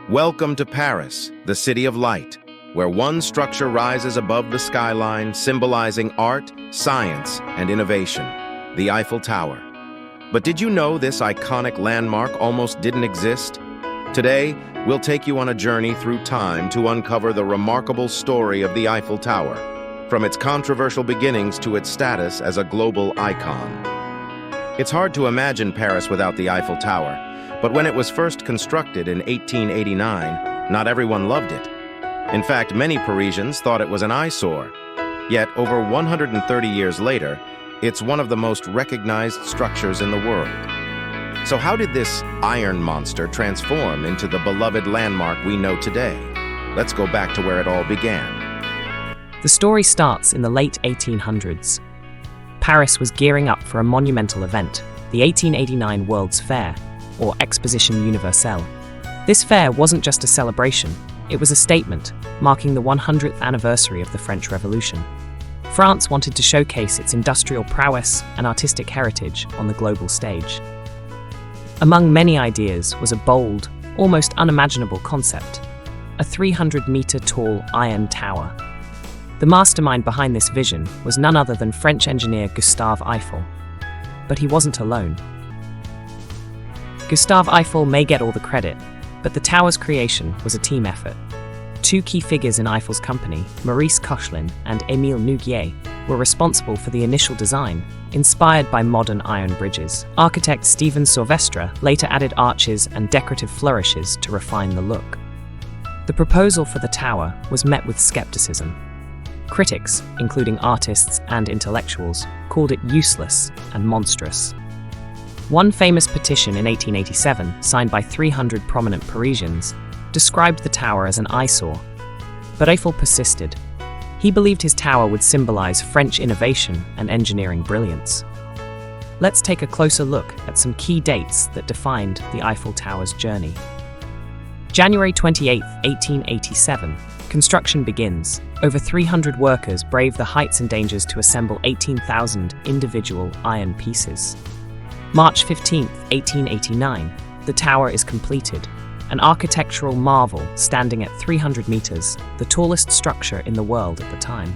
Welcome to Paris, the city of light, where one structure rises above the skyline, symbolizing art, science, and innovation, the Eiffel Tower. But did you know this iconic landmark almost didn't exist? Today, we'll take you on a journey through time to uncover the remarkable story of the Eiffel Tower, from its controversial beginnings to its status as a global icon. It's hard to imagine Paris without the Eiffel Tower, but when it was first constructed in 1889, not everyone loved it. In fact, many Parisians thought it was an eyesore. Yet, over 130 years later, it's one of the most recognized structures in the world. So how did this iron monster transform into the beloved landmark we know today? Let's go back to where it all began. The story starts in the late 1800s. Paris was gearing up for a monumental event, the 1889 World's Fair, or Exposition Universelle. This fair wasn't just a celebration, it was a statement, marking the 100th anniversary of the French Revolution. France wanted to showcase its industrial prowess and artistic heritage on the global stage. Among many ideas was a bold, almost unimaginable concept, a 300-meter tall iron tower. The mastermind behind this vision was none other than French engineer Gustave Eiffel. But he wasn't alone. Gustave Eiffel may get all the credit, but the tower's creation was a team effort. Two key figures in Eiffel's company, Maurice Koechlin and Émile Nouguier, were responsible for the initial design, inspired by modern iron bridges. Architect Stephen Sylvestre later added arches and decorative flourishes to refine the look. The proposal for the tower was met with skepticism. Critics, including artists and intellectuals, called it useless and monstrous. One famous petition in 1887, signed by 300 prominent Parisians, described the tower as an eyesore. But Eiffel persisted. He believed his tower would symbolize French innovation and engineering brilliance. Let's take a closer look at some key dates that defined the Eiffel Tower's journey. January 28, 1887. Construction begins. Over 300 workers brave the heights and dangers to assemble 18,000 individual iron pieces. March 15, 1889, the tower is completed, an architectural marvel standing at 300 meters, the tallest structure in the world at the time.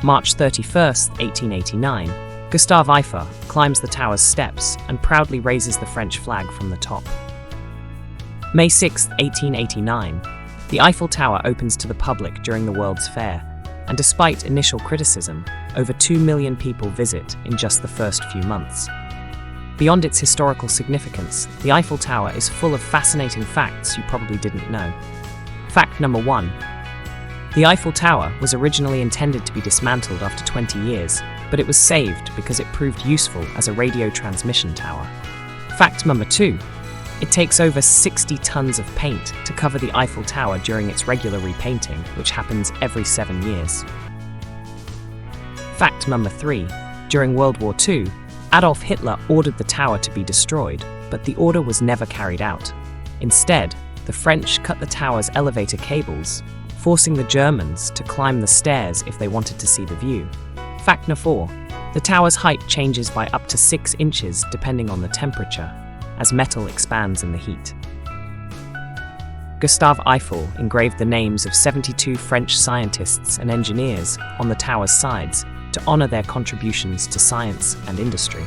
March 31, 1889, Gustave Eiffel climbs the tower's steps and proudly raises the French flag from the top. May 6, 1889, the Eiffel Tower opens to the public during the World's Fair, and despite initial criticism, over 2 million people visit in just the first few months. Beyond its historical significance, the Eiffel Tower is full of fascinating facts you probably didn't know. Fact number 1. The Eiffel Tower was originally intended to be dismantled after 20 years, but it was saved because it proved useful as a radio transmission tower. Fact number 2. It takes over 60 tons of paint to cover the Eiffel Tower during its regular repainting, which happens every 7 years. Fact number 3. During World War II, Adolf Hitler ordered the tower to be destroyed, but the order was never carried out. Instead, the French cut the tower's elevator cables, forcing the Germans to climb the stairs if they wanted to see the view. Fact number 4. The tower's height changes by up to 6 inches depending on the temperature, as metal expands in the heat. Gustave Eiffel engraved the names of 72 French scientists and engineers on the tower's sides to honor their contributions to science and industry.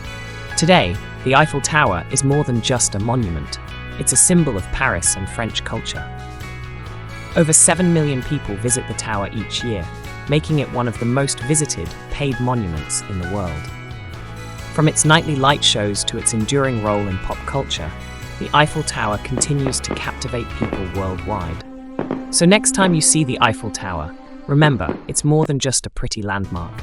Today, the Eiffel Tower is more than just a monument. It's a symbol of Paris and French culture. Over 7 million people visit the tower each year, making it one of the most visited, paid monuments in the world. From its nightly light shows to its enduring role in pop culture, the Eiffel Tower continues to captivate people worldwide. So next time you see the Eiffel Tower, remember, it's more than just a pretty landmark.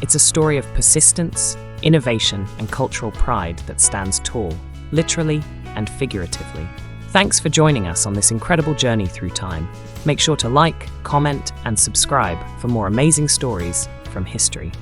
It's a story of persistence, innovation, and cultural pride that stands tall, literally and figuratively. Thanks for joining us on this incredible journey through time. Make sure to like, comment, and subscribe for more amazing stories from history.